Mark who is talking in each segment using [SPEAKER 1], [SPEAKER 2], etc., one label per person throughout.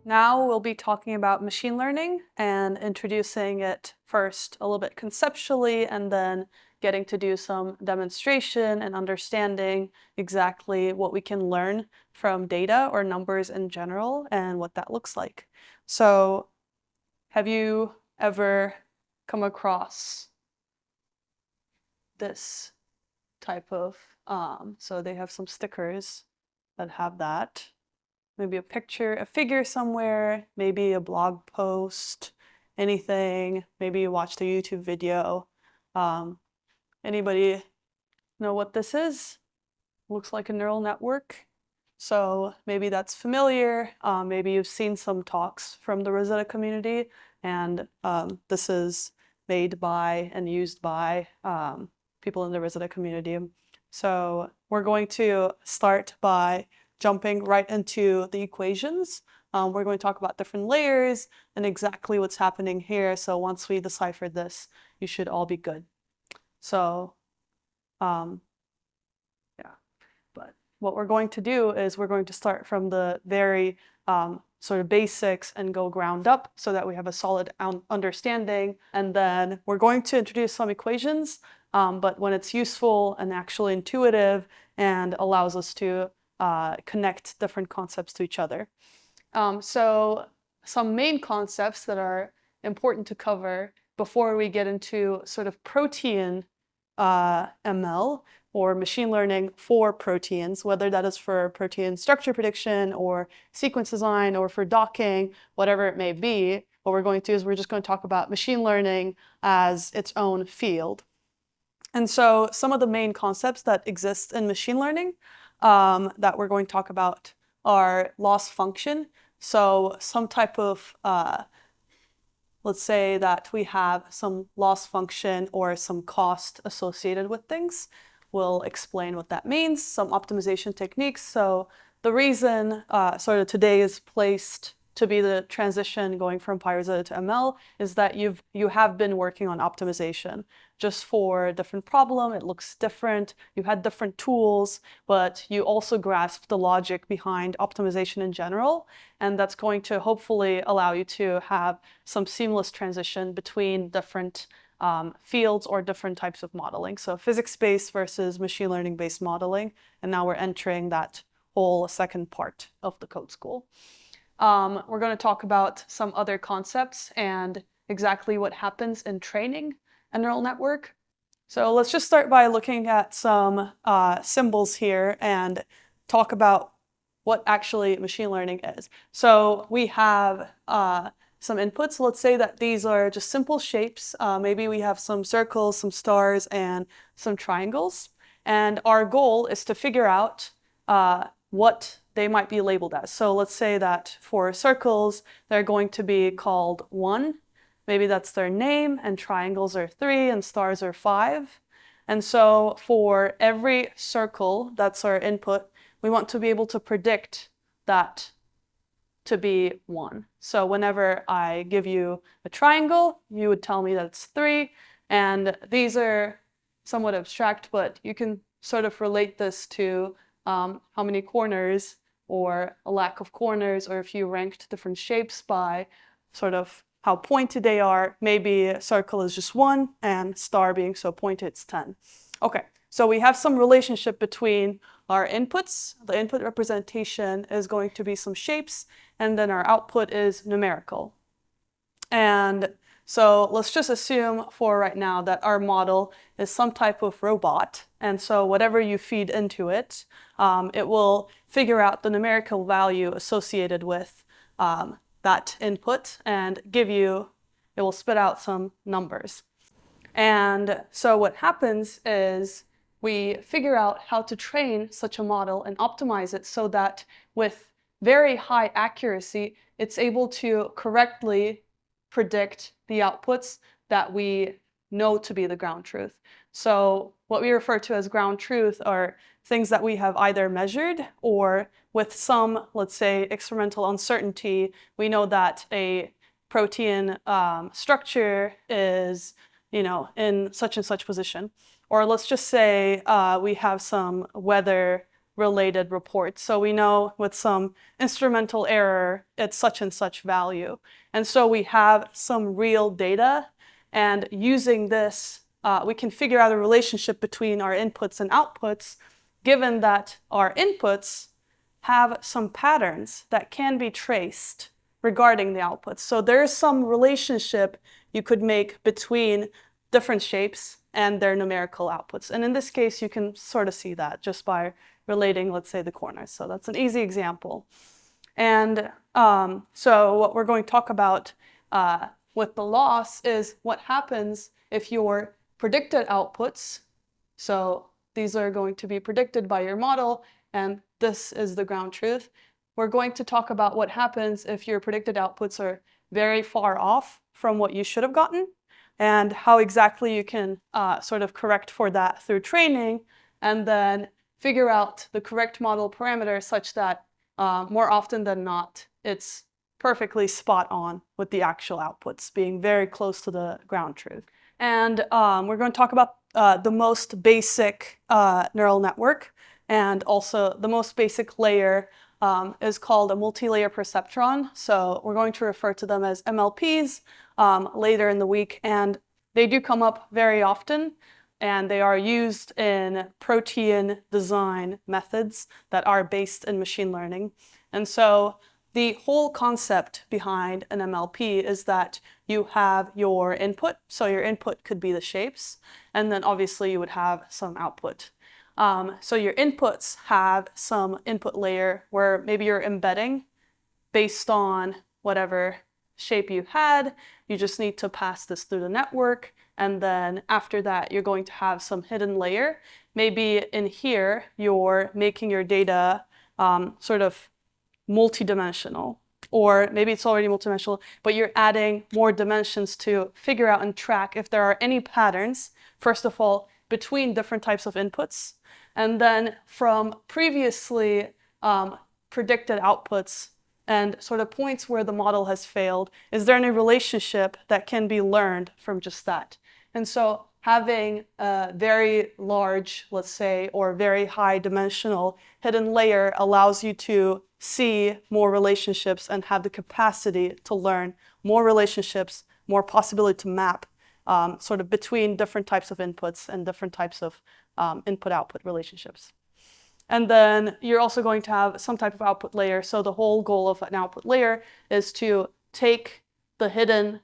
[SPEAKER 1] Now we'll be talking about machine learning and introducing it first a little bit conceptually and then getting to do some demonstration and understanding exactly what we can learn from data or numbers in general and what that looks like. So have you ever come across this type of, so they have some stickers that have that. Maybe a picture, a figure somewhere, maybe a blog post, anything. Maybe you watched a YouTube video. Anybody know what this is? Looks like a neural network. So maybe that's familiar. Maybe you've seen some talks from the Rosetta community, and this is made by and used by people in the Rosetta community. So we're going to start by jumping right into the equations. We're going to talk about different layers and exactly what's happening here. So once we decipher this, you should all be good. So yeah, but what we're going to do is we're going to start from the very sort of basics and go ground up so that we have a solid understanding. And then we're going to introduce some equations, but when it's useful and actually intuitive and allows us to connect different concepts to each other. So some main concepts that are important to cover before we get into sort of protein ML or machine learning for proteins, whether that is for protein structure prediction or sequence design or for docking, whatever it may be. What we're going to do is we're just going to talk about machine learning as its own field. And so some of the main concepts that exist in machine learning that we're going to talk about are loss function. So some type of, let's say that we have some loss function or some cost associated with things. We'll explain what that means, some optimization techniques. So the reason sort of today is placed to be the transition going from PyRosetta to ML is that you have been working on optimization. Just for a different problem, it looks different. You had different tools, but you also grasp the logic behind optimization in general. And that's going to hopefully allow you to have some seamless transition between different fields or different types of modeling. So physics-based versus machine learning-based modeling. And now we're entering that whole second part of the code school. We're going to talk about some other concepts and exactly what happens in training a neural network. So let's just start by looking at some symbols here and talk about what actually machine learning is. So we have some inputs. Let's say that these are just simple shapes. Maybe we have some circles, some stars, and some triangles. And our goal is to figure out what they might be labeled as. So let's say that for circles, they're going to be called 1. Maybe that's their name, and triangles are 3, and stars are 5. And so for every circle, that's our input, we want to be able to predict that to be 1. So whenever I give you a triangle, you would tell me that it's 3. And these are somewhat abstract, but you can sort of relate this to how many corners or a lack of corners, or if you ranked different shapes by sort of how pointed they are. Maybe a circle is just 1, and star being so pointed, it's 10. Okay, so we have some relationship between our inputs. The input representation is going to be some shapes, and then our output is numerical. And so let's just assume for right now that our model is some type of robot. And so whatever you feed into it, it will figure out the numerical value associated with that input and it will spit out some numbers. And so what happens is we figure out how to train such a model and optimize it so that with very high accuracy, it's able to correctly predict the outputs that we know to be the ground truth. So what we refer to as ground truth are things that we have either measured or with some, let's say, experimental uncertainty, we know that a protein structure is, in such and such position. Or let's just say we have some weather related reports. So we know with some instrumental error, it's such and such value. And so we have some real data, and using this, we can figure out a relationship between our inputs and outputs, given that our inputs have some patterns that can be traced regarding the outputs. So there's some relationship you could make between different shapes and their numerical outputs. And in this case, you can sort of see that just by relating, let's say, the corners. So that's an easy example. And so what we're going to talk about with the loss is what happens if your predicted outputs, so these are going to be predicted by your model, and this is the ground truth. We're going to talk about what happens if your predicted outputs are very far off from what you should have gotten, and how exactly you can sort of correct for that through training, and then figure out the correct model parameters such that more often than not, it's perfectly spot on with the actual outputs, being very close to the ground truth. And we're going to talk about the most basic neural network, and also the most basic layer is called a multi-layer perceptron. So we're going to refer to them as MLPs later in the week, and they do come up very often, and they are used in protein design methods that are based in machine learning. And so the whole concept behind an MLP is that you have your input. So your input could be the shapes, and then obviously you would have some output. So your inputs have some input layer where maybe you're embedding based on whatever shape you had. You just need to pass this through the network. And then after that, you're going to have some hidden layer. Maybe in here, you're making your data sort of multidimensional, or maybe it's already multidimensional, but you're adding more dimensions to figure out and track if there are any patterns, first of all, between different types of inputs, and then from previously predicted outputs and sort of points where the model has failed, is there any relationship that can be learned from just that? And so having a very large, let's say, or very high dimensional hidden layer allows you to see more relationships and have the capacity to learn more relationships, more possibility to map sort of between different types of inputs and different types of input-output relationships. And then you're also going to have some type of output layer. So the whole goal of an output layer is to take the hidden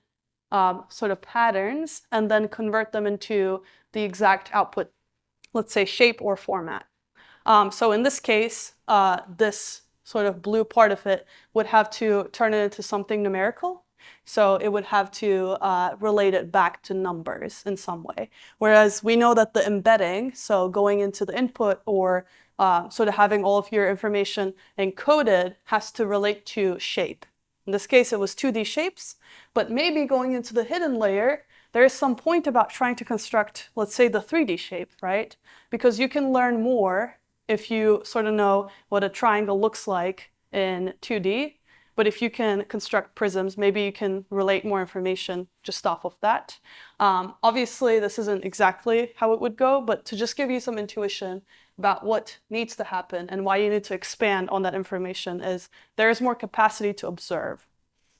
[SPEAKER 1] sort of patterns and then convert them into the exact output, let's say shape or format. So in this case, this sort of blue part of it would have to turn it into something numerical. So it would have to relate it back to numbers in some way. Whereas we know that the embedding, so going into the input or sort of having all of your information encoded, has to relate to shape. In this case, it was 2D shapes, but maybe going into the hidden layer, there is some point about trying to construct, let's say, the 3D shape, right? Because you can learn more if you sort of know what a triangle looks like in 2D. But if you can construct prisms, maybe you can relate more information just off of that. Obviously, this isn't exactly how it would go, but to just give you some intuition about what needs to happen and why you need to expand on that information is there is more capacity to observe.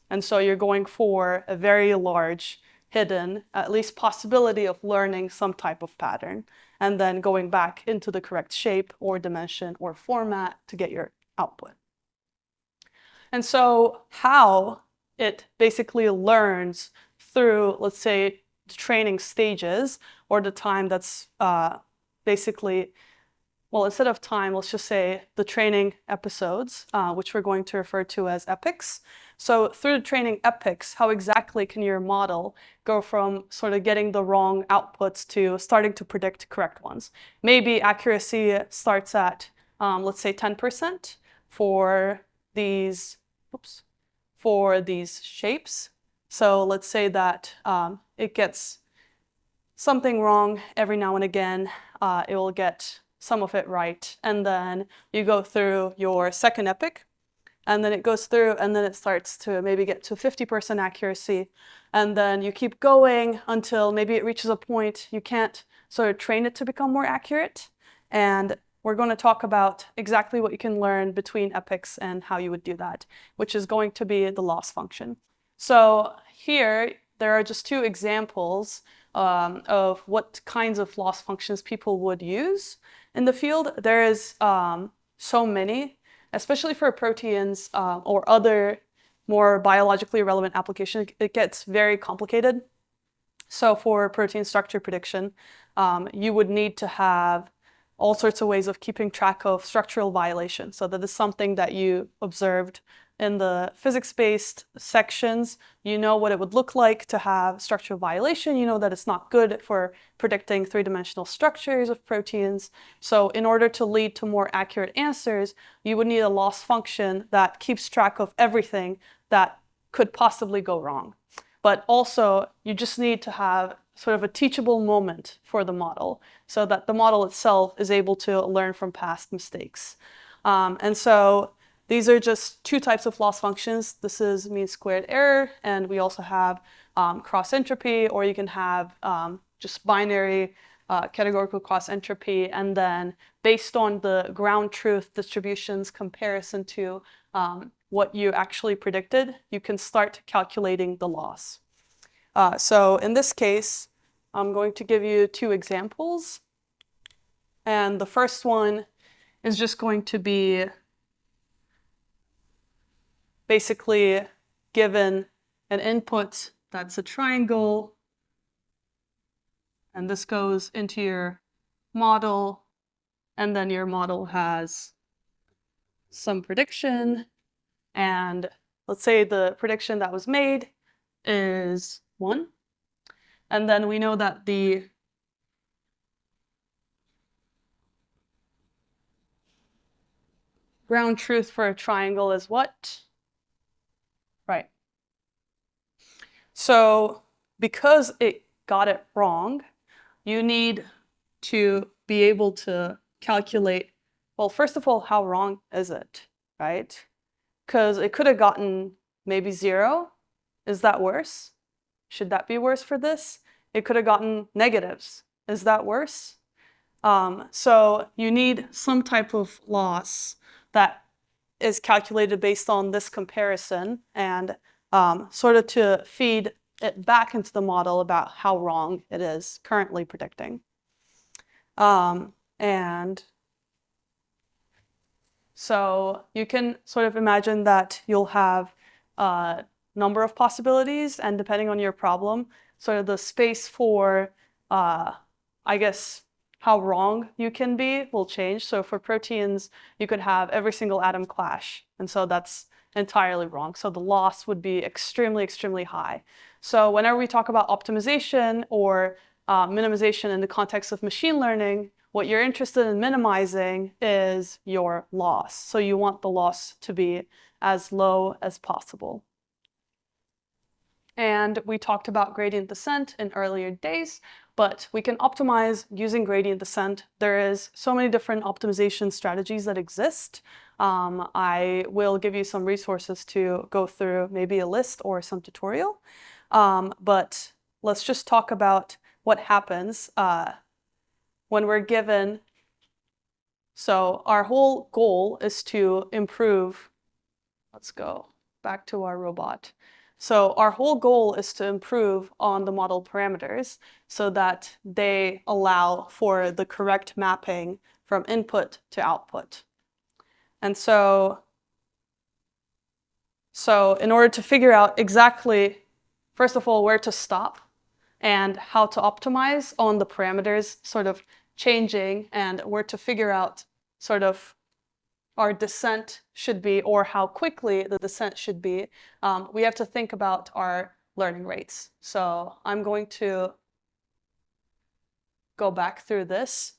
[SPEAKER 1] And so you're going for a very large, hidden, at least possibility of learning some type of pattern, and then going back into the correct shape or dimension or format to get your output. And so how it basically learns through, let's say, the training stages, or the time that's basically, well, instead of time, let's just say the training episodes, which we're going to refer to as epochs. So through the training epochs, how exactly can your model go from sort of getting the wrong outputs to starting to predict correct ones? Maybe accuracy starts at, let's say, 10% for these shapes. So let's say that it gets something wrong every now and again. It will get some of it right. And then you go through your second epoch, and then it goes through, and then it starts to maybe get to 50% accuracy. And then you keep going until maybe it reaches a point you can't sort of train it to become more accurate. And we're going to talk about exactly what you can learn between epochs and how you would do that, which is going to be the loss function. So here, there are just two examples of what kinds of loss functions people would use in the field. There is so many, especially for proteins or other more biologically relevant applications. It gets very complicated. So for protein structure prediction, you would need to have all sorts of ways of keeping track of structural violation. So that is something that you observed in the physics-based sections. You know what it would look like to have structural violation. You know that it's not good for predicting three-dimensional structures of proteins. So in order to lead to more accurate answers, you would need a loss function that keeps track of everything that could possibly go wrong. But also, you just need to have sort of a teachable moment for the model so that the model itself is able to learn from past mistakes. And so these are just two types of loss functions. This is mean squared error, and we also have cross entropy, or you can have just binary categorical cross entropy, and then based on the ground truth distributions comparison to what you actually predicted, you can start calculating the loss. So in this case, I'm going to give you two examples. And the first one is just going to be basically given an input that's a triangle, and this goes into your model, and then your model has some prediction, and let's say the prediction that was made is 1. And then we know that the ground truth for a triangle is what? Right. So because it got it wrong, you need to be able to calculate, well, first of all, how wrong is it, right? Because it could have gotten maybe 0. Is that worse? Should that be worse for this? It could have gotten negatives. Is that worse? So you need some type of loss that is calculated based on this comparison and sort of to feed it back into the model about how wrong it is currently predicting. And so you can sort of imagine that you'll have a number of possibilities, and depending on your problem, sort of the space for, I guess, how wrong you can be will change. So for proteins, you could have every single atom clash, and so that's entirely wrong. So the loss would be extremely, extremely high. So whenever we talk about optimization or minimization in the context of machine learning, what you're interested in minimizing is your loss. So you want the loss to be as low as possible. And we talked about gradient descent in earlier days, but we can optimize using gradient descent. There is so many different optimization strategies that exist. I will give you some resources to go through, maybe a list or some tutorial. But let's just talk about what happens when we're given. So our whole goal is to improve. Let's go back to our robot. So our whole goal is to improve on the model parameters so that they allow for the correct mapping from input to output. And so in order to figure out exactly, first of all, where to stop and how to optimize on the parameters sort of changing and where to figure out sort of our descent should be or how quickly the descent should be, we have to think about our learning rates. So I'm going to go back through this.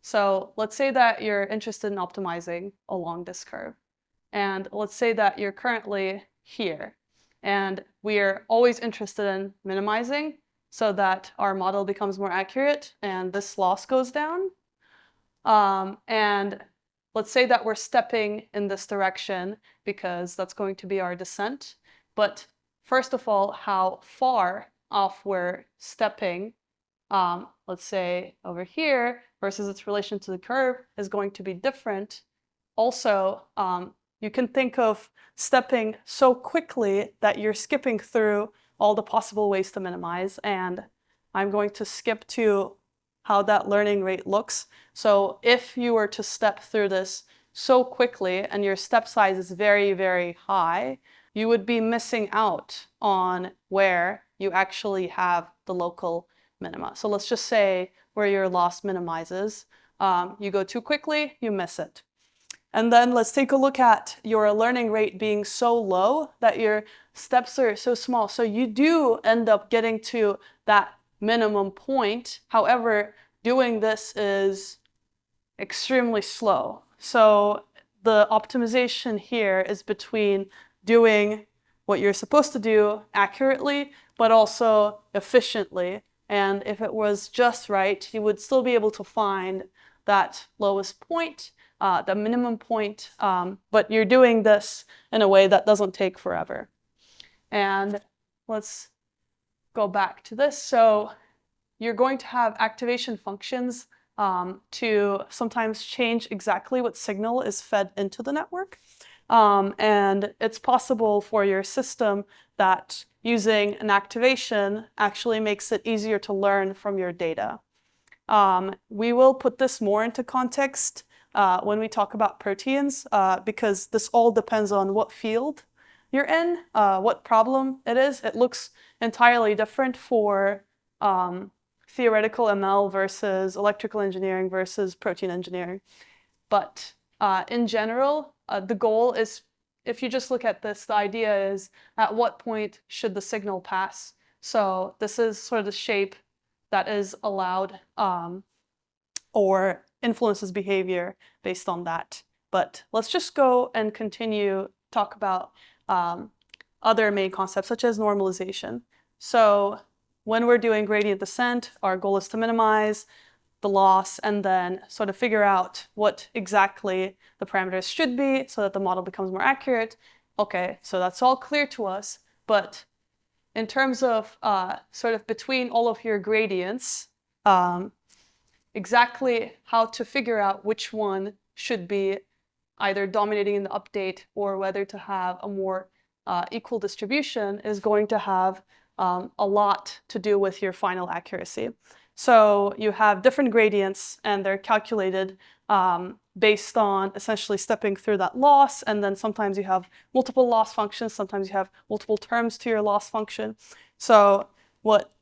[SPEAKER 1] So let's say that you're interested in optimizing along this curve. And let's say that you're currently here. And we are always interested in minimizing so that our model becomes more accurate and this loss goes down. And let's say that we're stepping in this direction because that's going to be our descent. But first of all, how far off we're stepping let's say over here, versus its relation to the curve is going to be different. Also, you can think of stepping so quickly that you're skipping through all the possible ways to minimize, and I'm going to skip to how that learning rate looks. So if you were to step through this so quickly and your step size is very, very high, you would be missing out on where you actually have the local minima. So let's just say where your loss minimizes. You go too quickly, you miss it. And then let's take a look at your learning rate being so low that your steps are so small. So you do end up getting to that minimum point. However, doing this is extremely slow. So the optimization here is between doing what you're supposed to do accurately, but also efficiently. And if it was just right, you would still be able to find that lowest point, the minimum point, but you're doing this in a way that doesn't take forever. And let's go back to this. So you're going to have activation functions to sometimes change exactly what signal is fed into the network. And it's possible for your system that using an activation actually makes it easier to learn from your data. We will put this more into context when we talk about proteins, because this all depends on what field you're in, what problem it is. It looks entirely different for theoretical ML versus electrical engineering versus protein engineering. But in general, the goal is, if you just look at this, the idea is at what point should the signal pass? So this is sort of the shape that is allowed or influences behavior based on that. But let's just go and continue talk about other main concepts such as normalization. So when we're doing gradient descent, our goal is to minimize the loss and then sort of figure out what exactly the parameters should be so that the model becomes more accurate. Okay, so that's all clear to us, but in terms of sort of between all of your gradients, exactly how to figure out which one should be either dominating in the update or whether to have a more equal distribution is going to have a lot to do with your final accuracy. So you have different gradients and they're calculated based on essentially stepping through that loss, and then sometimes you have multiple loss functions, sometimes you have multiple terms to your loss function. So what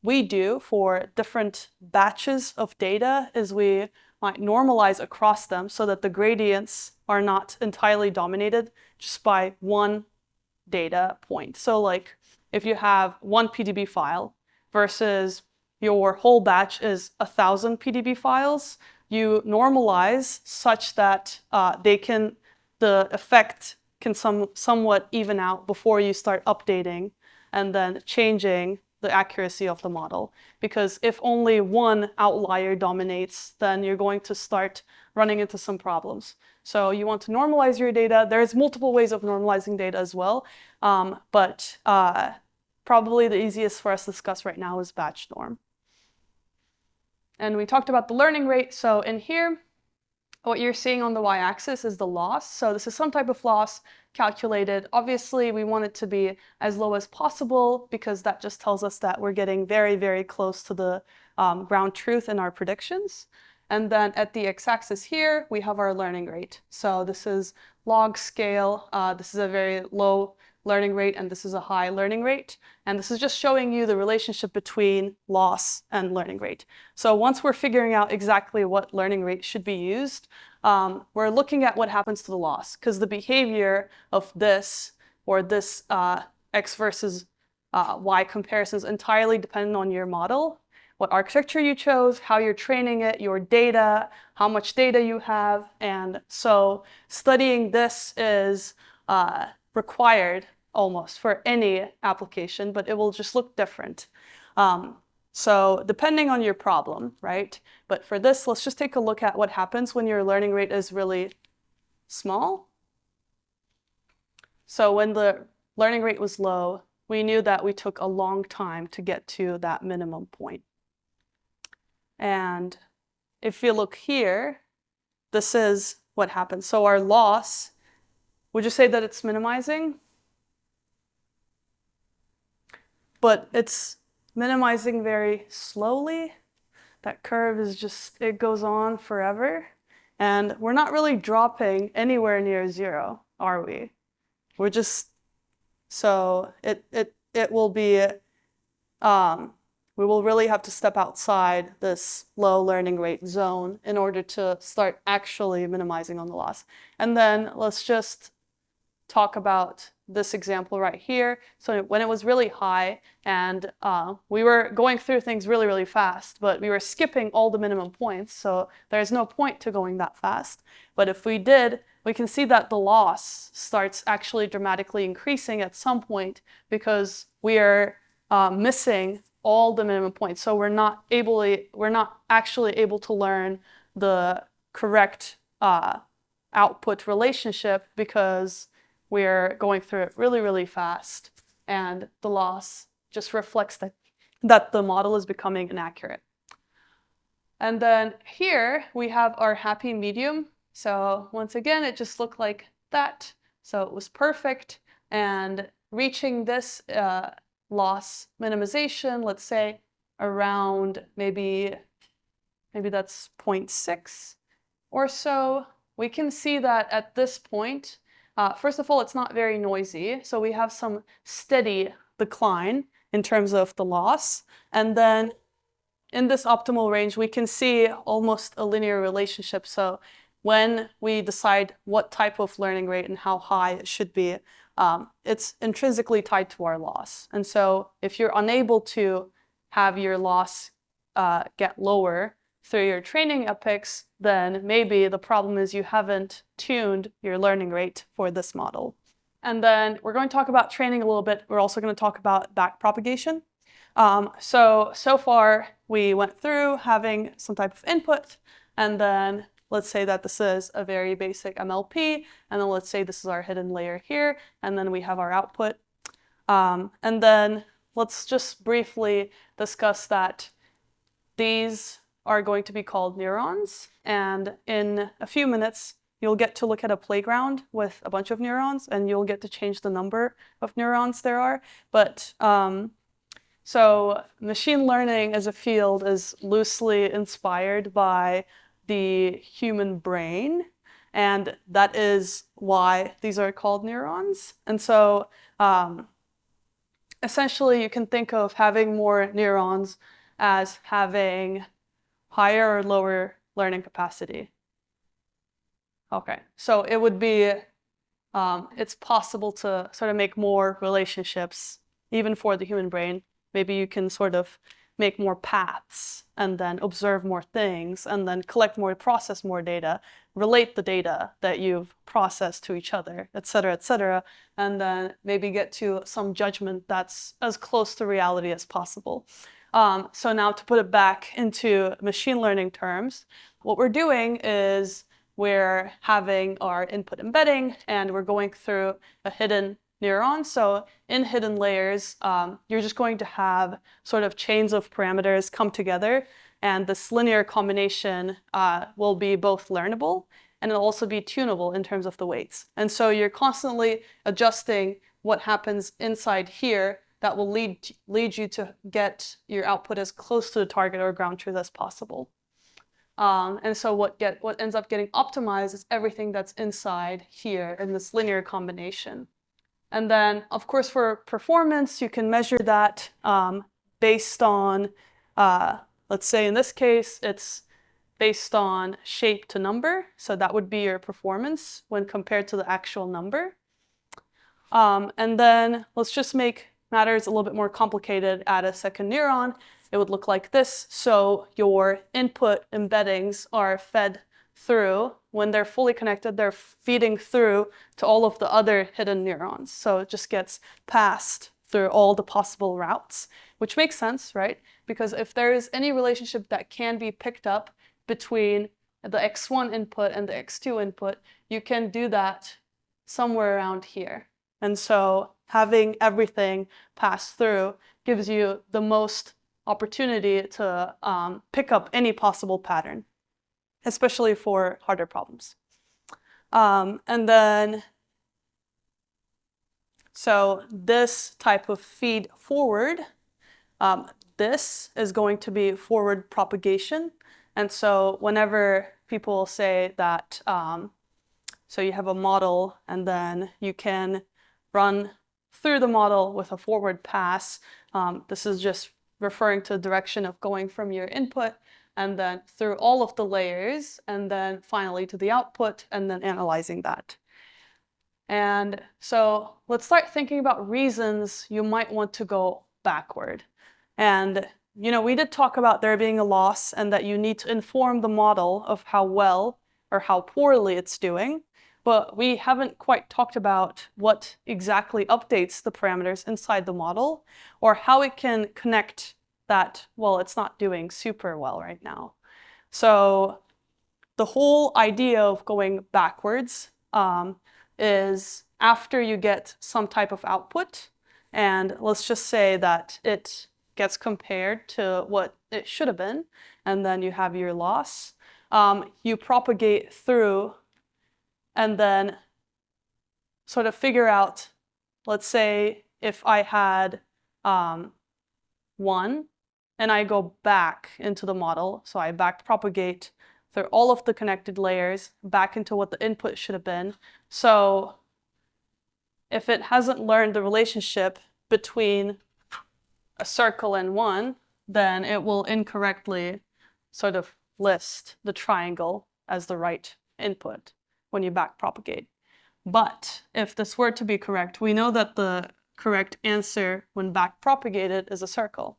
[SPEAKER 1] we do for different batches of data is we might normalize across them so that the gradients are not entirely dominated just by one data point. So like if you have one PDB file versus your whole batch is 1,000 PDB files, you normalize such that the effect can somewhat even out before you start updating and then changing the accuracy of the model. Because if only one outlier dominates, then you're going to start running into some problems. So you want to normalize your data. There's multiple ways of normalizing data as well, but probably the easiest for us to discuss right now is batch norm. And we talked about the learning rate. So in here, what you're seeing on the y-axis is the loss. So this is some type of loss calculated. Obviously, we want it to be as low as possible because that just tells us that we're getting very, very close to the ground truth in our predictions. And then at the x-axis here, we have our learning rate. So this is log scale. This is a very low learning rate, and this is a high learning rate. And this is just showing you the relationship between loss and learning rate. So once we're figuring out exactly what learning rate should be used, we're looking at what happens to the loss, because the behavior of this or this x versus y comparison is entirely dependent on your model, what architecture you chose, how you're training it, your data, how much data you have. And so studying this is required almost for any application, but it will just look different. So depending on your problem, right? But for this, let's just take a look at what happens when your learning rate is really small. So when the learning rate was low, we knew that we took a long time to get to that minimum point. And if you look here, this is what happens. So our loss, would you say that it's minimizing? But it's minimizing very slowly. That curve is just, it goes on forever. And we're not really dropping anywhere near zero, are we? We're just, so it will be, we will really have to step outside this low learning rate zone in order to start actually minimizing on the loss. And then let's just talk about this example right here. So when it was really high and we were going through things really, really fast, but we were skipping all the minimum points, so there's no point to going that fast. But if we did, we can see that the loss starts actually dramatically increasing at some point because we are missing all the minimum points. So we're not actually able to learn the correct output relationship because we're going through it really, really fast, and the loss just reflects that the model is becoming inaccurate. And then here we have our happy medium. So once again, it just looked like that. So it was perfect, and reaching this loss minimization, let's say around maybe that's 0.6 or so, we can see that at this point, first of all, it's not very noisy, so we have some steady decline in terms of the loss. And then in this optimal range, we can see almost a linear relationship. So when we decide what type of learning rate and how high it should be, it's intrinsically tied to our loss. And so if you're unable to have your loss get lower through your training epochs, then maybe the problem is you haven't tuned your learning rate for this model. And then we're going to talk about training a little bit. We're also going to talk about backpropagation. So far we went through having some type of input, and then let's say that this is a very basic MLP, and then let's say this is our hidden layer here, and then we have our output. And then let's just briefly discuss that these are going to be called neurons, and in a few minutes you'll get to look at a playground with a bunch of neurons, and you'll get to change the number of neurons there are. But so machine learning as a field is loosely inspired by the human brain, and that is why these are called neurons. And so essentially you can think of having more neurons as having higher or lower learning capacity. Okay, so it would be, it's possible to sort of make more relationships even for the human brain. Maybe you can sort of make more paths and then observe more things and then collect more, process more data, relate the data that you've processed to each other, et cetera, and then maybe get to some judgment that's as close to reality as possible. So now to put it back into machine learning terms, what we're doing is we're having our input embedding and we're going through a hidden neuron. So in hidden layers, you're just going to have sort of chains of parameters come together, and this linear combination will be both learnable and it'll also be tunable in terms of the weights. And so you're constantly adjusting what happens inside here that will lead you to get your output as close to the target or ground truth as possible. And so what ends up getting optimized is everything that's inside here in this linear combination. And then, of course, for performance, you can measure that based on, let's say in this case, it's based on shape to number. So that would be your performance when compared to the actual number. And then let's just make matters a little bit more complicated. Add a second neuron. It would look like this. So your input embeddings are fed through. When they're fully connected, they're feeding through to all of the other hidden neurons. So it just gets passed through all the possible routes, which makes sense, right? Because if there is any relationship that can be picked up between the X1 input and the X2 input, you can do that somewhere around here. And so having everything pass through gives you the most opportunity to pick up any possible pattern, especially for harder problems. And then, so this type of feed forward, this is going to be forward propagation. And so whenever people say that, so you have a model and then you can run through the model with a forward pass, this is just referring to the direction of going from your input and then through all of the layers and then finally to the output and then analyzing that. And so let's start thinking about reasons you might want to go backward. And we did talk about there being a loss and that you need to inform the model of how well or how poorly it's doing, but we haven't quite talked about what exactly updates the parameters inside the model or how it can connect that, well, it's not doing super well right now. So the whole idea of going backwards is after you get some type of output, and let's just say that it gets compared to what it should have been, and then you have your loss. You propagate through and then sort of figure out, let's say if I had 1 and I go back into the model, so I backpropagate through all of the connected layers back into what the input should have been. So if it hasn't learned the relationship between a circle and 1, then it will incorrectly sort of list the triangle as the right input when you backpropagate. But if this were to be correct, we know that the correct answer when backpropagated is a circle.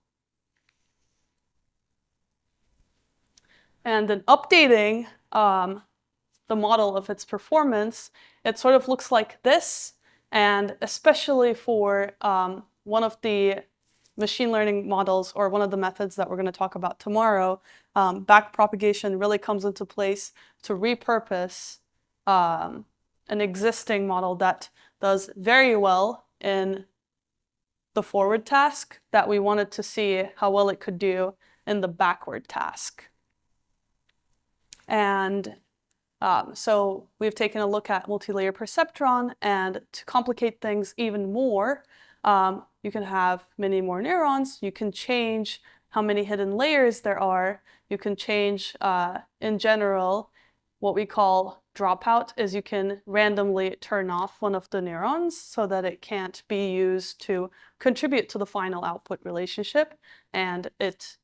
[SPEAKER 1] And then updating the model of its performance, it sort of looks like this. And especially for one of the machine learning models or one of the methods that we're going to talk about tomorrow, backpropagation really comes into place to repurpose an existing model that does very well in the forward task that we wanted to see how well it could do in the backward task. And so we've taken a look at multi-layer perceptron, and to complicate things even more, you can have many more neurons. You can change how many hidden layers there are. You can change, in general, what we call dropout is you can randomly turn off one of the neurons so that it can't be used to contribute to the final output relationship. And it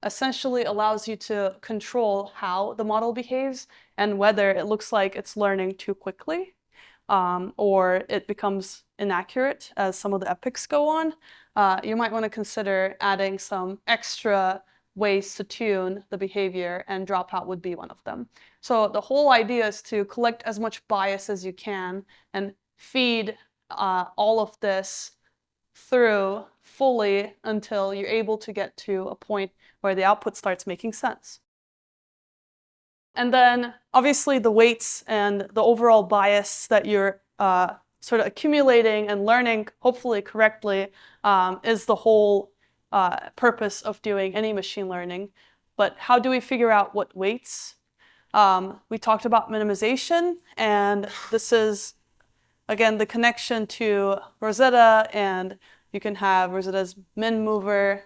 [SPEAKER 1] essentially allows you to control how the model behaves and whether it looks like it's learning too quickly or it becomes inaccurate as some of the epochs go on. You might want to consider adding some extra ways to tune the behavior, and dropout would be one of them. So the whole idea is to collect as much bias as you can and feed all of this through fully until you're able to get to a point where the output starts making sense. And then obviously the weights and the overall bias that you're sort of accumulating and learning, hopefully correctly, is the whole purpose of doing any machine learning. But how do we figure out what weights? We talked about minimization, and this is, again, the connection to Rosetta, and you can have Rosetta's min mover.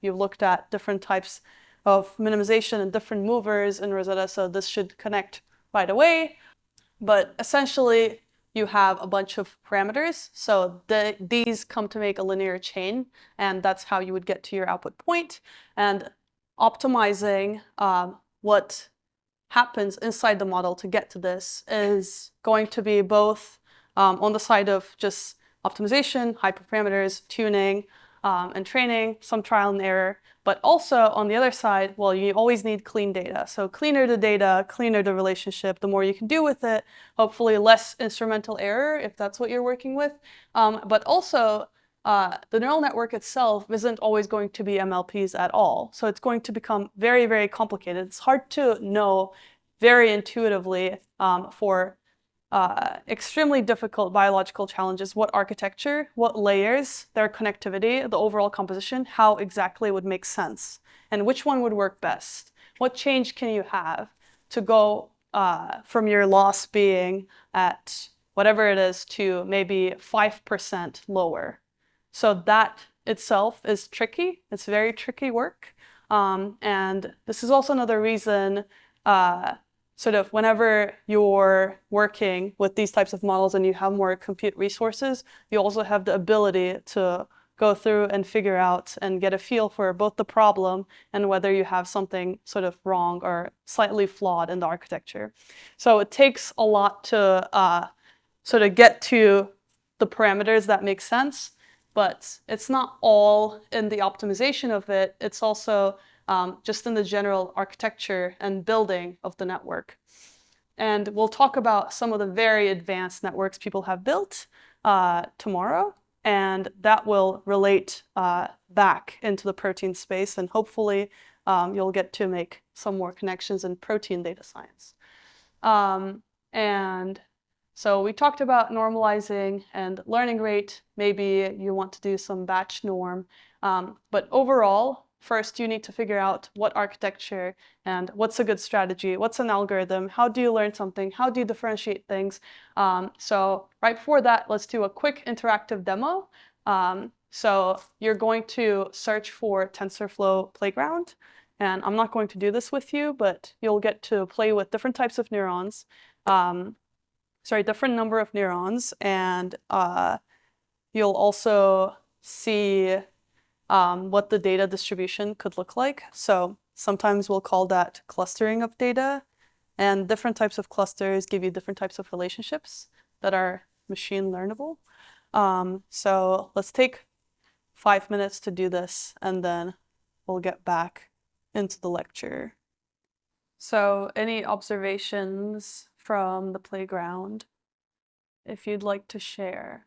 [SPEAKER 1] You've looked at different types of minimization and different movers in Rosetta, so this should connect right away. But essentially, you have a bunch of parameters. So these come to make a linear chain, and that's how you would get to your output point. And optimizing what happens inside the model to get to this is going to be both on the side of just optimization, hyperparameters, tuning, and training, some trial and error, but also on the other side, well, you always need clean data. So cleaner the data, cleaner the relationship, the more you can do with it, hopefully less instrumental error if that's what you're working with. But also, the neural network itself isn't always going to be MLPs at all. So it's going to become very, very complicated. It's hard to know very intuitively for extremely difficult biological challenges, what architecture, what layers, their connectivity, the overall composition, how exactly would make sense, and which one would work best. What change can you have to go from your loss being at whatever it is to maybe 5% lower? So that itself is tricky. It's very tricky work. And this is also another reason sort of whenever you're working with these types of models and you have more compute resources, you also have the ability to go through and figure out and get a feel for both the problem and whether you have something sort of wrong or slightly flawed in the architecture. So it takes a lot to sort of get to the parameters that make sense, but it's not all in the optimization of it. It's also just in the general architecture and building of the network. And we'll talk about some of the very advanced networks people have built tomorrow, and that will relate back into the protein space, and hopefully you'll get to make some more connections in protein data science. And so we talked about normalizing and learning rate. Maybe you want to do some batch norm, but overall, first, you need to figure out what architecture and what's a good strategy, what's an algorithm, how do you learn something, how do you differentiate things. So right before that, let's do a quick interactive demo. So you're going to search for TensorFlow Playground. And I'm not going to do this with you, but you'll get to play with different types of neurons. Different number of neurons. And you'll also see what the data distribution could look like. So sometimes we'll call that clustering of data, and different types of clusters give you different types of relationships that are machine learnable. So let's take 5 minutes to do this, and then we'll get back into the lecture. So any observations from the playground, if you'd like to share?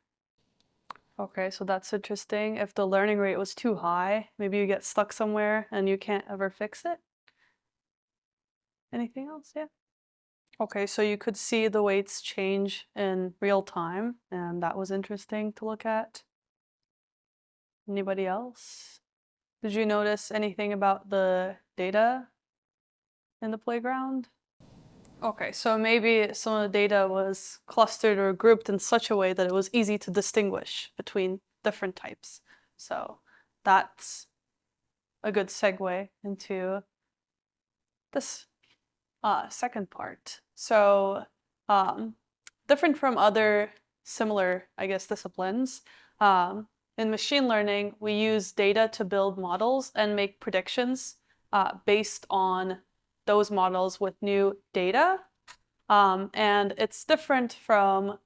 [SPEAKER 1] Okay, so that's interesting. If the learning rate was too high, maybe you get stuck somewhere and you can't ever fix it. Anything else? Yeah. Okay, so you could see the weights change in real time, and that was interesting to look at. Anybody else? Did you notice anything about the data in the playground? Okay, so maybe some of the data was clustered or grouped in such a way that it was easy to distinguish between different types. So that's a good segue into this second part. So different from other similar, I guess, disciplines, in machine learning, we use data to build models and make predictions based on those models with new data. And it's different from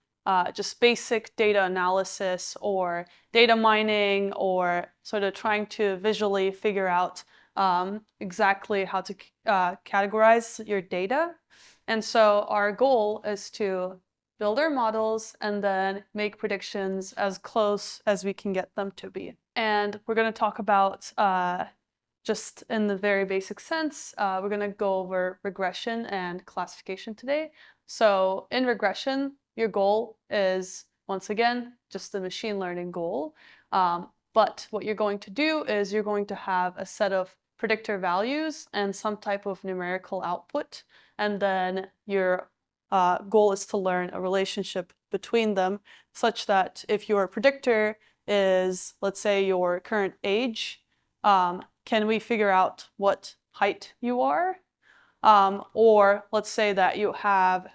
[SPEAKER 1] just basic data analysis or data mining or sort of trying to visually figure out exactly how to categorize your data. And so our goal is to build our models and then make predictions as close as we can get them to be. And we're going to talk about just in the very basic sense, we're going to go over regression and classification today. So in regression, your goal is, once again, just the machine learning goal. But what you're going to do is you're going to have a set of predictor values and some type of numerical output. And then your goal is to learn a relationship between them such that if your predictor is, let's say, your current age, can we figure out what height you are? Or let's say that you have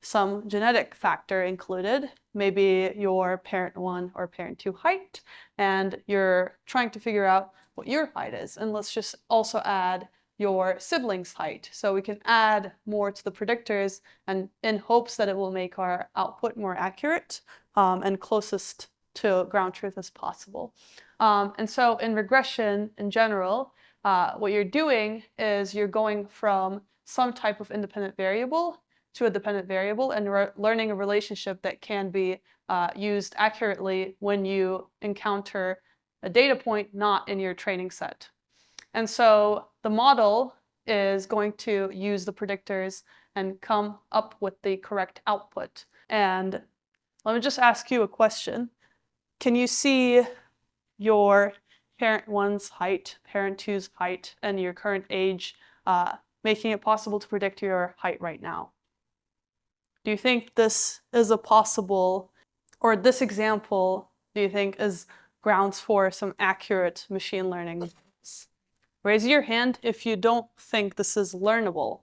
[SPEAKER 1] some genetic factor included, maybe your parent 1 or parent 2 height, and you're trying to figure out what your height is. And let's just also add your sibling's height. So we can add more to the predictors and in hopes that it will make our output more accurate and closest to ground truth as possible. And so in regression in general, what you're doing is you're going from some type of independent variable to a dependent variable and learning a relationship that can be used accurately when you encounter a data point not in your training set. And so the model is going to use the predictors and come up with the correct output. And let me just ask you a question. Can you see your parent 1's height, parent 2's height, and your current age, making it possible to predict your height right now? Do you think this is a possible, or this example, do you think is grounds for some accurate machine learning methods? Raise your hand if you don't think this is learnable.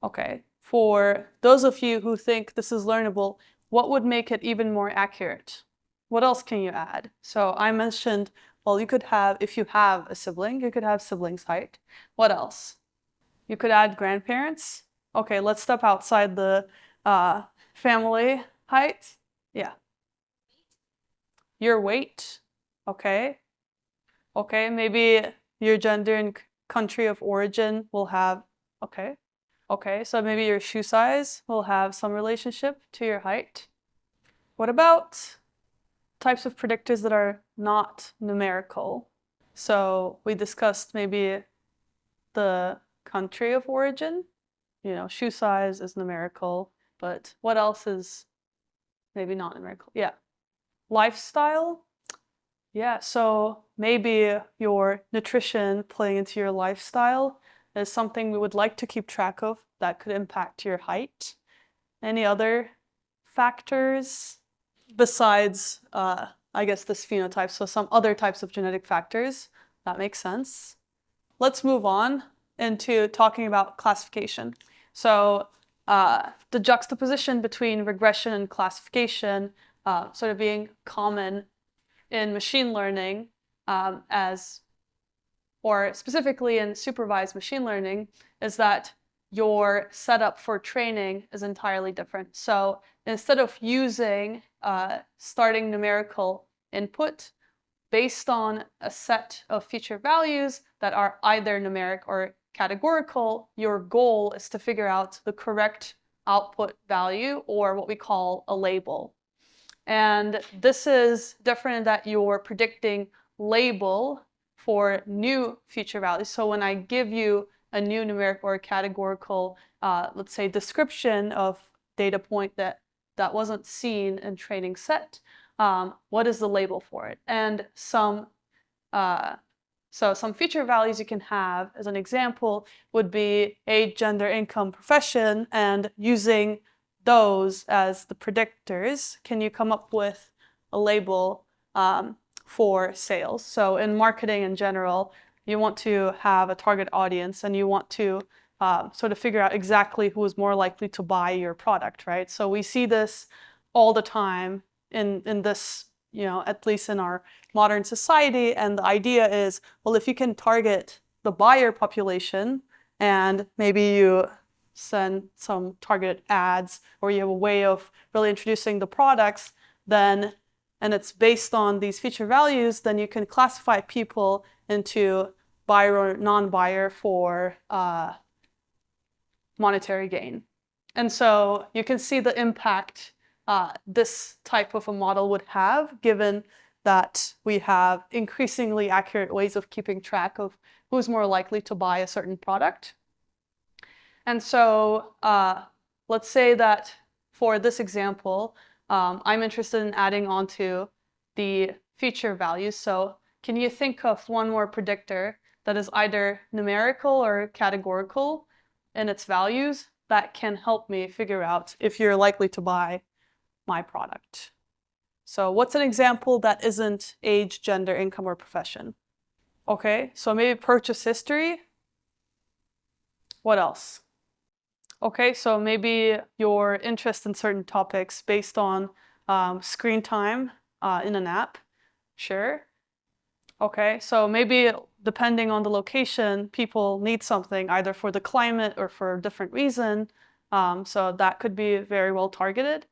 [SPEAKER 1] Okay, for those of you who think this is learnable, what would make it even more accurate? What else can you add? So I mentioned, well, you could have, if you have a sibling, you could have siblings' height. What else? You could add grandparents. Okay, let's step outside the family height. Yeah. Your weight. Okay. Okay, maybe your gender and country of origin will have, okay. Okay, so maybe your shoe size will have some relationship to your height. What about types of predictors that are not numerical? So we discussed maybe the country of origin. You know, shoe size is numerical, but what else is maybe not numerical? Yeah. Lifestyle. Yeah, so maybe your nutrition playing into your lifestyle is something we would like to keep track of that could impact your height. Any other factors besides, I guess, this phenotype? So some other types of genetic factors. That makes sense. Let's move on into talking about classification. So the juxtaposition between regression and classification sort of being common in machine learning or specifically in supervised machine learning, is that your setup for training is entirely different. So instead of using starting numerical input based on a set of feature values that are either numeric or categorical, your goal is to figure out the correct output value, or what we call a label. And this is different in that you're predicting label for new feature values. So when I give you a new numeric or categorical, let's say, description of data point that wasn't seen in training set, what is the label for it? And some feature values you can have, as an example, would be age, gender, income, profession, and using those as the predictors, can you come up with a label for sales? So in marketing in general, you want to have a target audience and you want to sort of figure out exactly who is more likely to buy your product, right? So we see this all the time in this, you know, at least in our modern society. And the idea is, well, if you can target the buyer population and maybe you send some targeted ads, or you have a way of really introducing the products, then, and it's based on these feature values, then you can classify people into buyer or non-buyer for monetary gain. And so you can see the impact this type of a model would have, given that we have increasingly accurate ways of keeping track of who's more likely to buy a certain product. And so let's say that for this example, I'm interested in adding on to the feature values. So can you think of one more predictor that is either numerical or categorical in its values that can help me figure out if you're likely to buy my product? So what's an example that isn't age, gender, income, or profession? Okay, so maybe purchase history. What else? Okay, so maybe your interest in certain topics based on screen time in an app. Sure. Okay, so maybe depending on the location, people need something either for the climate or for a different reason. So that could be very well targeted.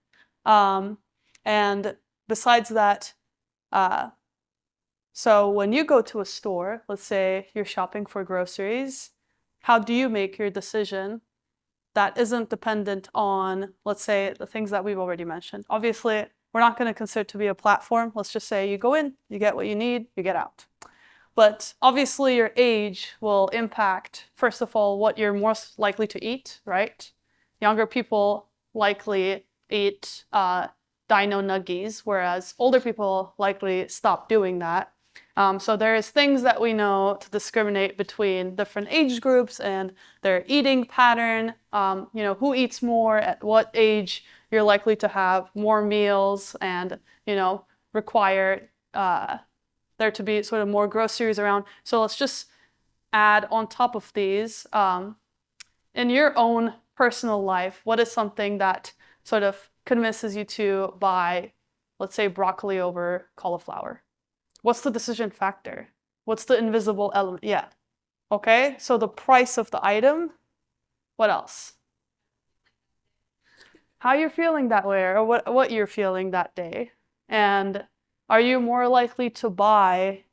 [SPEAKER 1] And besides that, so when you go to a store, let's say you're shopping for groceries, how do you make your decision that isn't dependent on, let's say, the things that we've already mentioned? Obviously, we're not going to consider it to be a platform. Let's just say you go in, you get what you need, you get out. But obviously your age will impact, first of all, what you're most likely to eat, right? younger people likely eat dino nuggies, whereas older people likely stop doing that. So there's things that we know to discriminate between different age groups and their eating pattern, who eats more, at what age you're likely to have more meals and, require there to be sort of more groceries around. So let's just add on top of these, in your own personal life, what is something that sort of convinces you to buy, let's say, broccoli over cauliflower? What's the decision factor? What's the invisible element? Yeah. Okay, so the price of the item. What else? How you're feeling that way, or what you're feeling that day. And are you more likely to buy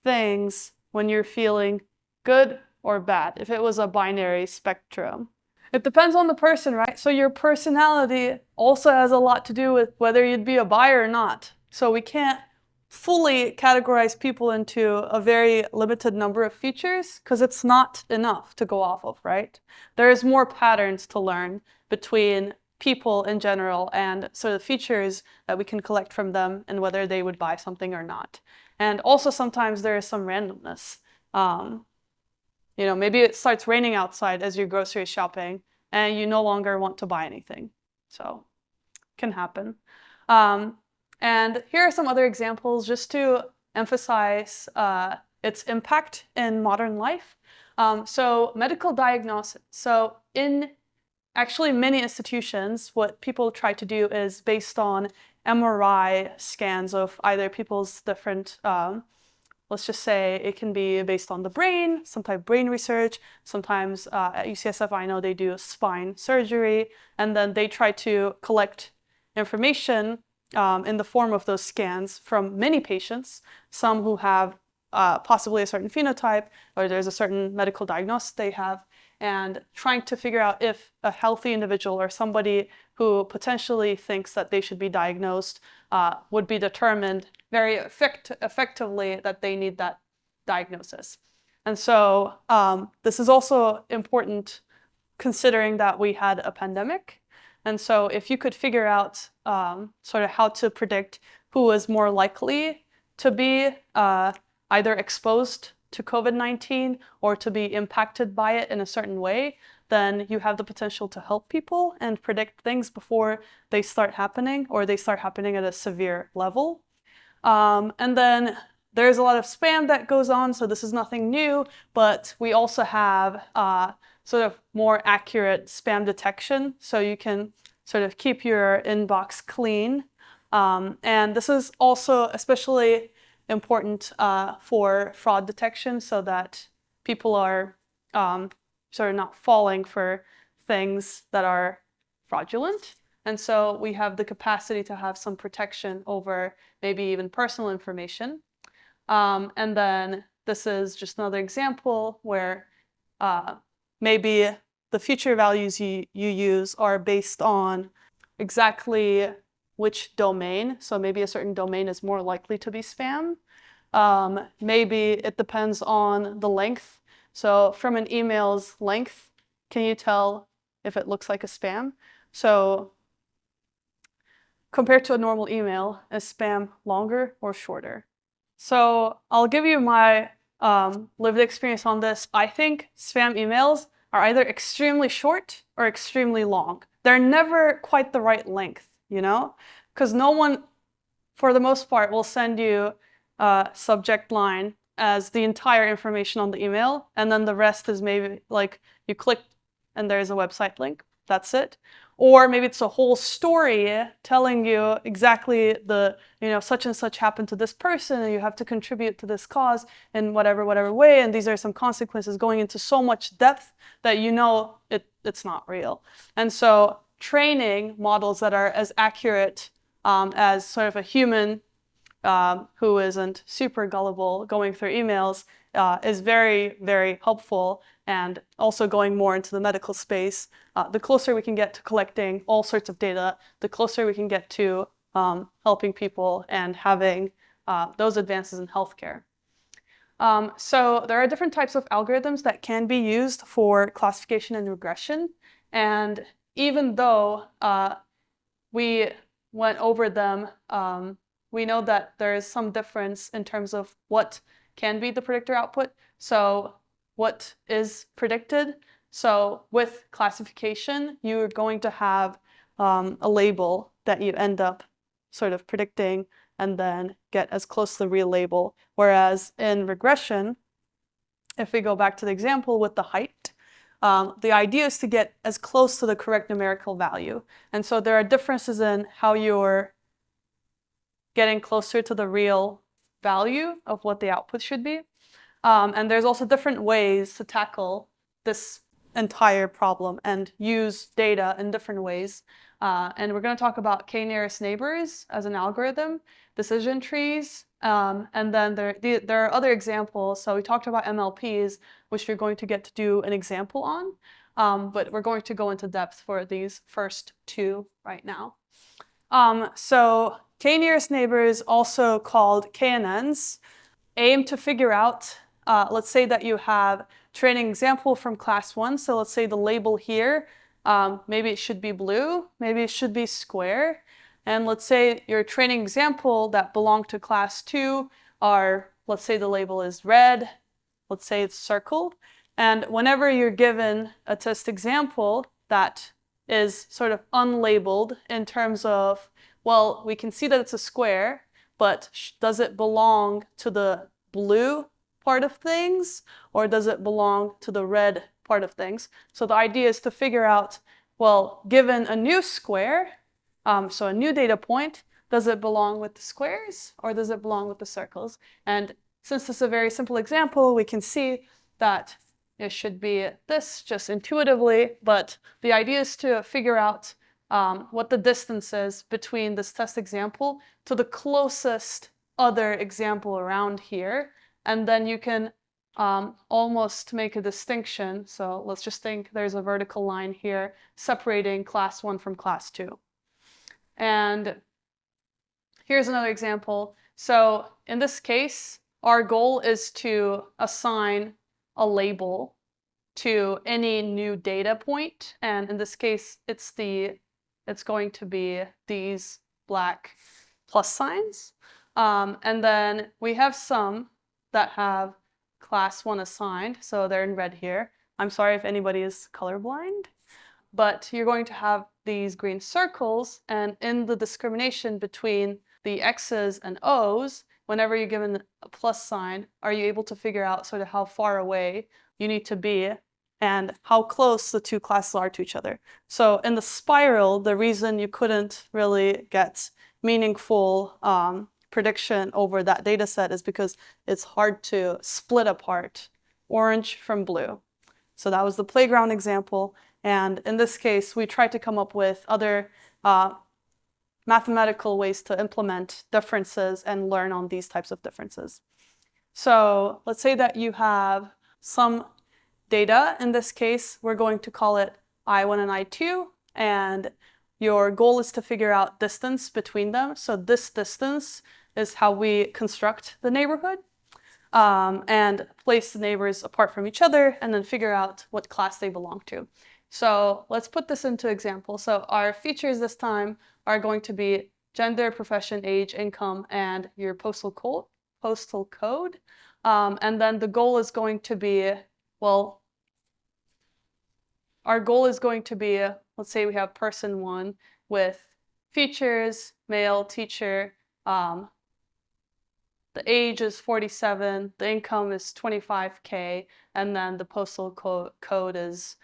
[SPEAKER 1] things when you're feeling good or bad, if it was a binary spectrum? It depends on the person, right? So your personality also has a lot to do with whether you'd be a buyer or not. So we can't fully categorize people into a very limited number of features because it's not enough to go off of, right? There's more patterns to learn between people in general and sort of features that we can collect from them and whether they would buy something or not. And also sometimes there is some randomness. Maybe it starts raining outside as you're grocery shopping and you no longer want to buy anything. So it can happen. And here are some other examples just to emphasize its impact in modern life. So medical diagnosis. So in actually many institutions, what people try to do is based on MRI scans of either people's different, let's just say it can be based on the brain, some type of brain research. Sometimes at UCSF, I know they do spine surgery, and then they try to collect information in the form of those scans from many patients, some who have possibly a certain phenotype, or there's a certain medical diagnosis they have, and trying to figure out if a healthy individual or somebody who potentially thinks that they should be diagnosed would be determined very effectively that they need that diagnosis. And so this is also important considering that we had a pandemic. And so if you could figure out sort of how to predict who is more likely to be either exposed to COVID-19 or to be impacted by it in a certain way, then you have the potential to help people and predict things before they start happening or they start happening at a severe level. And then there's a lot of spam that goes on, so this is nothing new, but we also have sort of more accurate spam detection, so you can sort of keep your inbox clean. And this is also especially important for fraud detection so that people are sort of not falling for things that are fraudulent. And so we have the capacity to have some protection over maybe even personal information. And then this is just another example where maybe the future values you use are based on exactly which domain. So maybe a certain domain is more likely to be spam. Maybe it depends on the length. So from an email's length, can you tell if it looks like a spam? So compared to a normal email, is spam longer or shorter? So I'll give you my lived experience on this. I think spam emails are either extremely short or extremely long. They're never quite the right length, because no one, for the most part, will send you a subject line as the entire information on the email, and then the rest is maybe like you click and there's a website link. That's it. Or maybe it's a whole story telling you exactly the, such and such happened to this person and you have to contribute to this cause in whatever way. And these are some consequences going into so much depth that it's not real. And so training models that are as accurate as sort of a human who isn't super gullible going through emails is very, very helpful. And also going more into the medical space, the closer we can get to collecting all sorts of data, the closer we can get to helping people and having those advances in healthcare. So there are different types of algorithms that can be used for classification and regression. And even though we went over them, we know that there is some difference in terms of what can be the predictor output. So what is predicted? So with classification, you're going to have a label that you end up sort of predicting and then get as close to the real label. Whereas in regression, if we go back to the example with the height, the idea is to get as close to the correct numerical value. And so there are differences in how you're getting closer to the real value of what the output should be. And there's also different ways to tackle this entire problem and use data in different ways. And we're going to talk about k-nearest neighbors as an algorithm, decision trees, and then there are other examples. So we talked about MLPs, which we're going to get to do an example on, but we're going to go into depth for these first two right now. So k-nearest neighbors, also called DNNs, aim to figure out, let's say that you have training example from class 1. So let's say the label here, maybe it should be blue, maybe it should be square. And let's say your training example that belong to class 2 are, let's say the label is red, let's say it's circle. And whenever you're given a test example that is sort of unlabeled in terms of, well, we can see that it's a square, but does it belong to the blue part of things, or does it belong to the red part of things? So the idea is to figure out, well, given a new square, so a new data point, does it belong with the squares or does it belong with the circles? And since this is a very simple example, we can see that it should be this just intuitively, but the idea is to figure out what the distance is between this test example to the closest other example around here. And then you can almost make a distinction. So let's just think there's a vertical line here separating class 1 from class 2. And here's another example. So in this case, our goal is to assign a label to any new data point. And in this case, it's going to be these black plus signs. And then we have some that have class 1 assigned, so they're in red here. I'm sorry if anybody is colorblind, but you're going to have these green circles, and in the discrimination between the X's and O's, whenever you're given a plus sign, are you able to figure out sort of how far away you need to be and how close the two classes are to each other? So in the spiral, the reason you couldn't really get meaningful prediction over that data set is because it's hard to split apart orange from blue. So that was the playground example. And in this case, we tried to come up with other mathematical ways to implement differences and learn on these types of differences. So let's say that you have some data. In this case, we're going to call it I1 and I2. And your goal is to figure out distance between them. So this distance is how we construct the neighborhood and place the neighbors apart from each other and then figure out what class they belong to. So let's put this into example. So our features this time are going to be gender, profession, age, income, and your postal code. And then the goal is going to be, well, our goal is going to be, let's say we have person 1 with features, male, teacher, the age is 47, the income is 25K, and then the postal code is,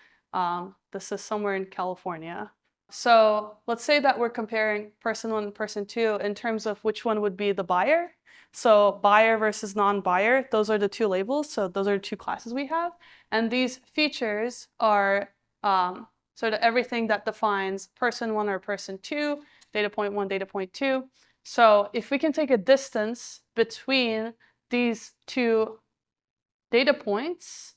[SPEAKER 1] this is somewhere in California. So let's say that we're comparing person 1 and person 2 in terms of which one would be the buyer. So buyer versus non-buyer, those are the two labels. So those are the two classes we have. And these features are sort of everything that defines person 1 or person 2, data point 1, data point 2. So if we can take a distance between these two data points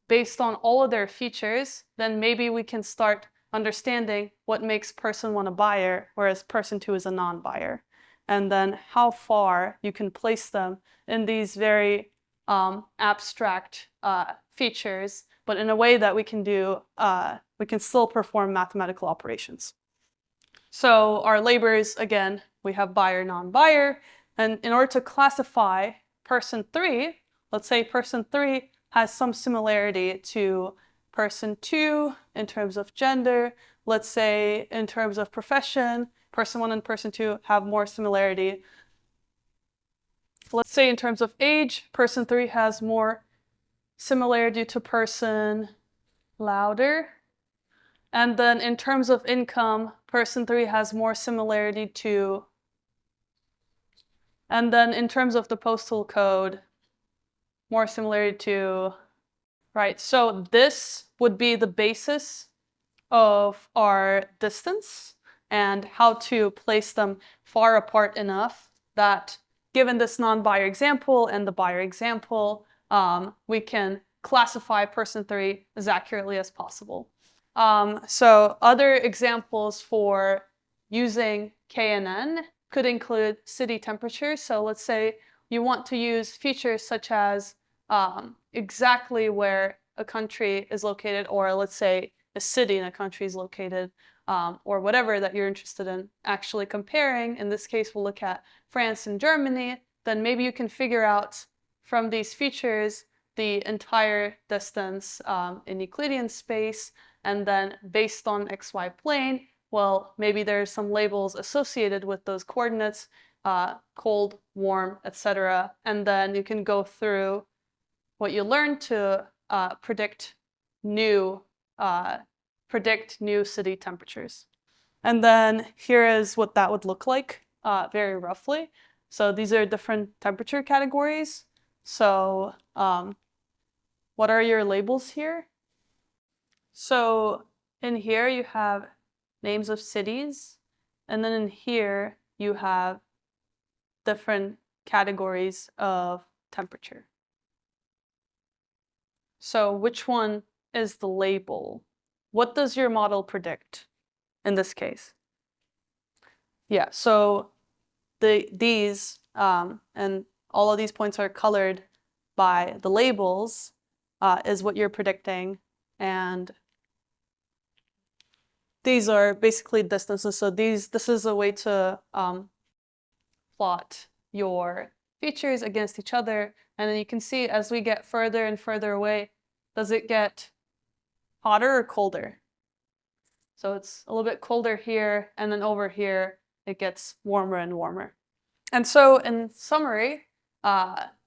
[SPEAKER 1] based on all of their features, then maybe we can start understanding what makes person 1 a buyer, whereas person 2 is a non-buyer. And then how far you can place them in these very abstract features, but in a way that we can still perform mathematical operations. So our labels, again, we have buyer, non-buyer, and in order to classify person 3, let's say person 3 has some similarity to person 2 in terms of gender. Let's say in terms of profession, person 1 and person 2 have more similarity. Let's say in terms of age, person 3 has more similarity to person louder. And then in terms of income, person 3 has more similarity to, and then in terms of the postal code, more similarity to, right? So this would be the basis of our distance and how to place them far apart enough that given this non-buyer example and the buyer example, we can classify person 3 as accurately as possible. So other examples for using KNN could include city temperature. So let's say you want to use features such as exactly where a country is located, or let's say a city in a country is located, or whatever that you're interested in actually comparing. In this case, we'll look at France and Germany. Then maybe you can figure out from these features the entire distance in Euclidean space, and then based on xy plane, well, maybe there's some labels associated with those coordinates, cold, warm, etc. And then you can go through what you learned to predict new city temperatures. And then here is what that would look like very roughly. So these are different temperature categories. So what are your labels here? So in here you have names of cities, and then in here you have different categories of temperature. So which one is the label? What does your model predict in this case? Yeah, so these and all of these points are colored by the labels is what you're predicting, and these are basically distances. So this is a way to plot your features against each other, and then you can see as we get further and further away, does it get hotter or colder? So it's a little bit colder here, and then over here it gets warmer and warmer. And so in summary,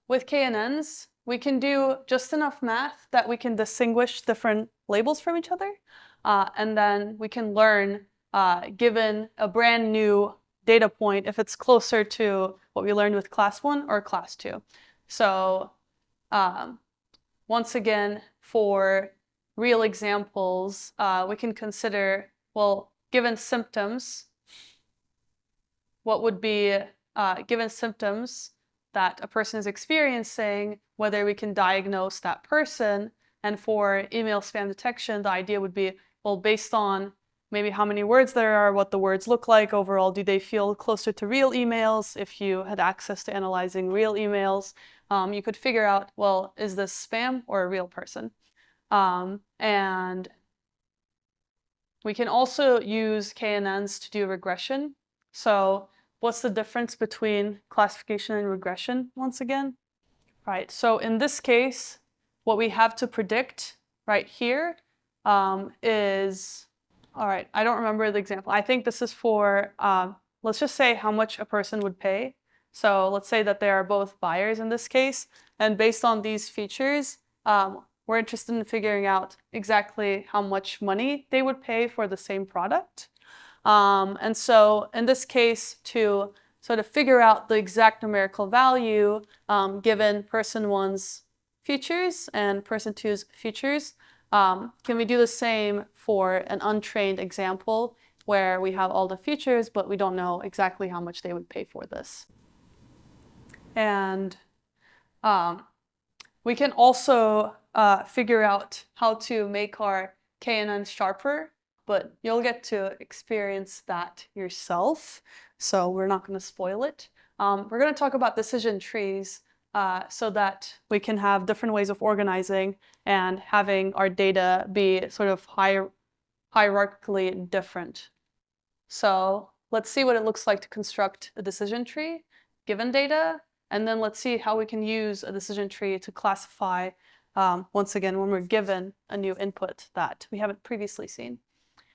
[SPEAKER 1] with KNNs, we can do just enough math that we can distinguish different labels from each other. And then we can learn, given a brand new data point, if it's closer to what we learned with class 1 or class 2. So once again, for real examples, we can consider, well, given symptoms, what would be given symptoms that a person is experiencing, whether we can diagnose that person. And for email spam detection, the idea would be, well, based on maybe how many words there are, what the words look like overall, do they feel closer to real emails? If you had access to analyzing real emails, you could figure out, well, is this spam or a real person? And we can also use KNNs to do regression. So what's the difference between classification and regression once again? Right, so in this case, what we have to predict right here is, all right, I don't remember the example. I think this is for, let's just say how much a person would pay. So let's say that they are both buyers in this case. And based on these features, we're interested in figuring out exactly how much money they would pay for the same product. And so in this case, to sort of figure out the exact numerical value given person 1's features and person 2's features, can we do the same for an untrained example where we have all the features, but we don't know exactly how much they would pay for this? And we can also figure out how to make our KNN sharper, but you'll get to experience that yourself, so we're not going to spoil it. We're going to talk about decision trees so that we can have different ways of organizing and having our data be sort of hierarchically different. So let's see what it looks like to construct a decision tree given data, and then let's see how we can use a decision tree to classify, once again, when we're given a new input that we haven't previously seen.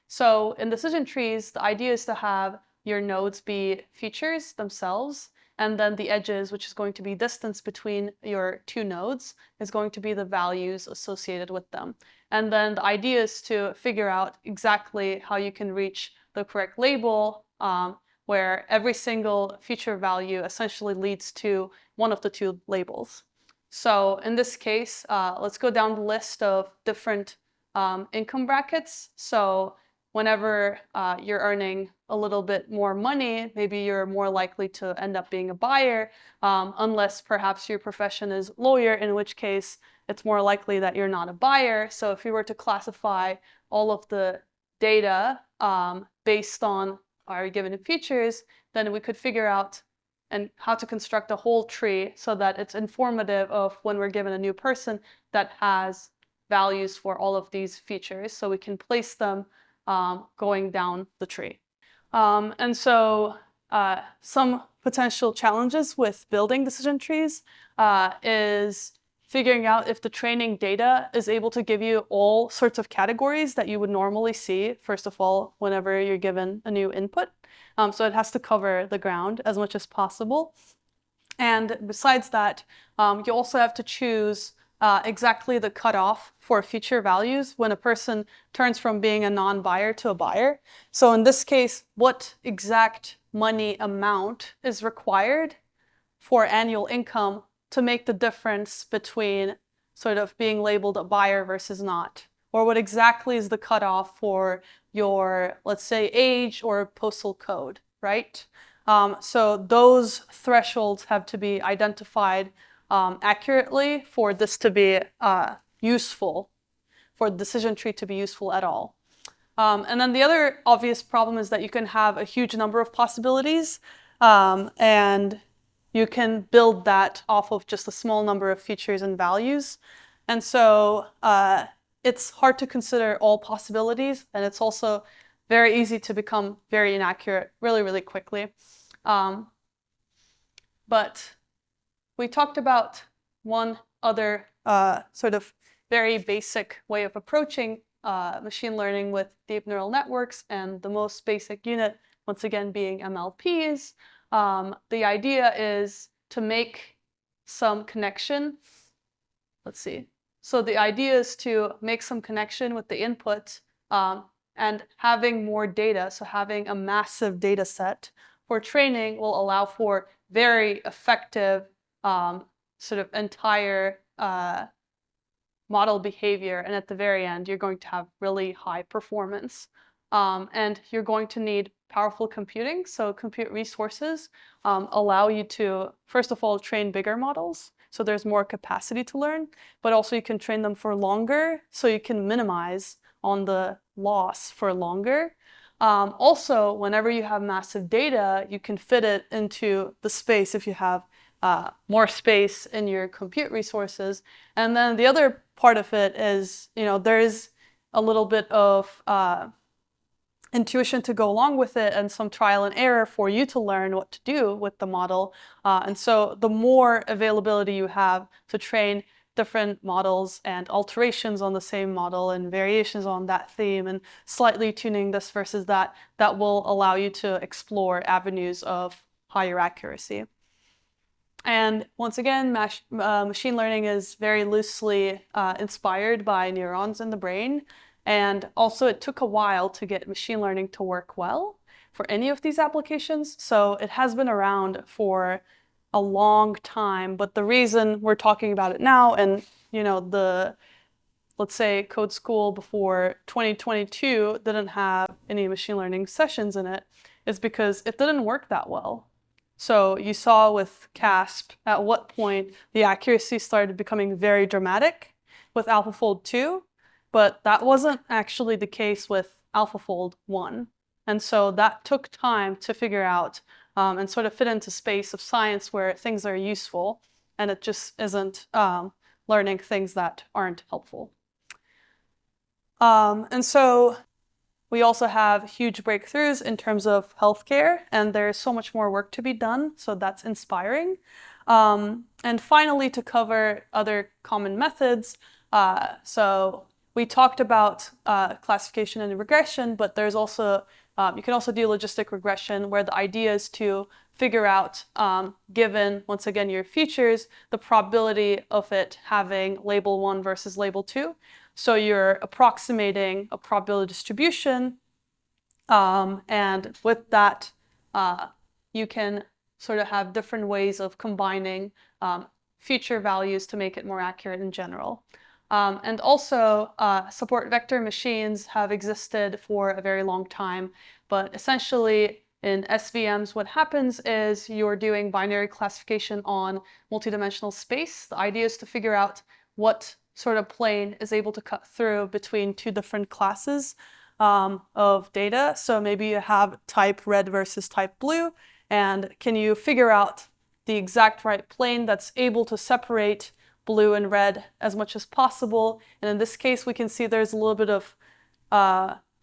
[SPEAKER 1] So in decision trees, the idea is to have your nodes be features themselves, and then the edges, which is going to be distance between your two nodes, is going to be the values associated with them. And then the idea is to figure out exactly how you can reach the correct label, where every single feature value essentially leads to one of the two labels. So in this case, let's go down the list of different income brackets. So whenever you're earning a little bit more money, maybe you're more likely to end up being a buyer, unless perhaps your profession is lawyer, in which case it's more likely that you're not a buyer. So if we were to classify all of the data based on our given features, then we could figure out and how to construct a whole tree so that it's informative of when we're given a new person that has values for all of these features, so we can place them going down the tree. And so some potential challenges with building decision trees is figuring out if the training data is able to give you all sorts of categories that you would normally see, first of all, whenever you're given a new input. So it has to cover the ground as much as possible. And besides that, you also have to choose exactly the cutoff for feature values when a person turns from being a non-buyer to a buyer. So in this case, what exact money amount is required for annual income to make the difference between sort of being labeled a buyer versus not? Or what exactly is the cutoff for your, let's say, age or postal code, right? So those thresholds have to be identified accurately for this to be useful, for the decision tree to be useful at all. And then the other obvious problem is that you can have a huge number of possibilities, and you can build that off of just a small number of features and values. And so it's hard to consider all possibilities, and it's also very easy to become very inaccurate really, really quickly. But we talked about one other sort of very basic way of approaching machine learning with deep neural networks, and the most basic unit, once again, being MLPs. The idea is to make some connection. Let's see. So the idea is to make some connection with the input and having more data, so having a massive data set for training will allow for very effective sort of entire model behavior, and at the very end you're going to have really high performance. And you're going to need powerful computing, so compute resources allow you to, first of all, train bigger models, so there's more capacity to learn, but also you can train them for longer, so you can minimize on the loss for longer. Also, whenever you have massive data, you can fit it into the space if you have more space in your compute resources. And then the other part of it is, there is a little bit of intuition to go along with it and some trial and error for you to learn what to do with the model. And so the more availability you have to train different models and alterations on the same model and variations on that theme and slightly tuning this versus that, that will allow you to explore avenues of higher accuracy. And once again, machine learning is very loosely inspired by neurons in the brain. And also it took a while to get machine learning to work well for any of these applications. So it has been around for a long time, but the reason we're talking about it now, and let's say code school before 2022 didn't have any machine learning sessions in it, is because it didn't work that well. So you saw with CASP at what point the accuracy started becoming very dramatic with AlphaFold 2, but that wasn't actually the case with AlphaFold 1. And so that took time to figure out and sort of fit into space of science where things are useful. and it just isn't learning things that aren't helpful. And so we also have huge breakthroughs in terms of healthcare, and there's so much more work to be done, so that's inspiring. And finally, to cover other common methods, so we talked about classification and regression, but there's also, you can also do logistic regression, where the idea is to figure out, given, once again, your features, the probability of it having label 1 versus label 2. So you're approximating a probability distribution, and with that, you can sort of have different ways of combining feature values to make it more accurate in general. And also, support vector machines have existed for a very long time, but essentially in SVMs, what happens is you're doing binary classification on multidimensional space. The idea is to figure out what sort of plane is able to cut through between two different classes of data. So maybe you have type red versus type blue, and can you figure out the exact right plane that's able to separate blue and red as much as possible? And in this case, we can see there's a little bit of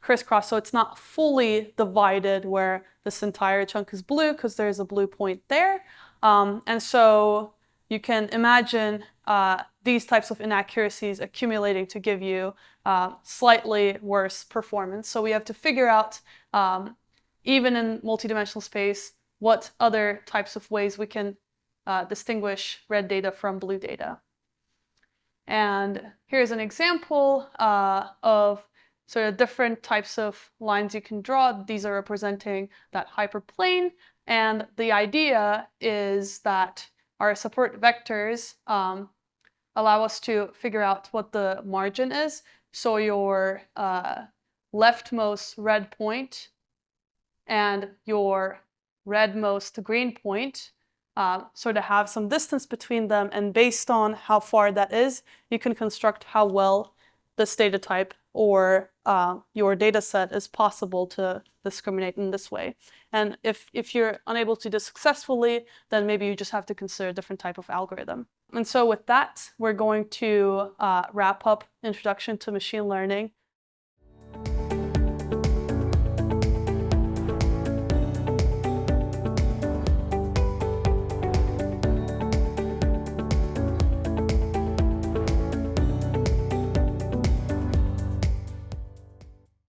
[SPEAKER 1] crisscross, so it's not fully divided where this entire chunk is blue because there's a blue point there. And so you can imagine these types of inaccuracies accumulating to give you slightly worse performance. So we have to figure out, even in multidimensional space, what other types of ways we can distinguish red data from blue data. And here's an example of sort of different types of lines you can draw. These are representing that hyperplane. And the idea is that our support vectors allow us to figure out what the margin is. So your leftmost red point and your redmost green point sort of have some distance between them, and based on how far that is, you can construct how well this data type or your data set is possible to discriminate in this way. And if you're unable to do this successfully, then maybe you just have to consider a different type of algorithm. And so with that, we're going to wrap up Introduction to Machine Learning.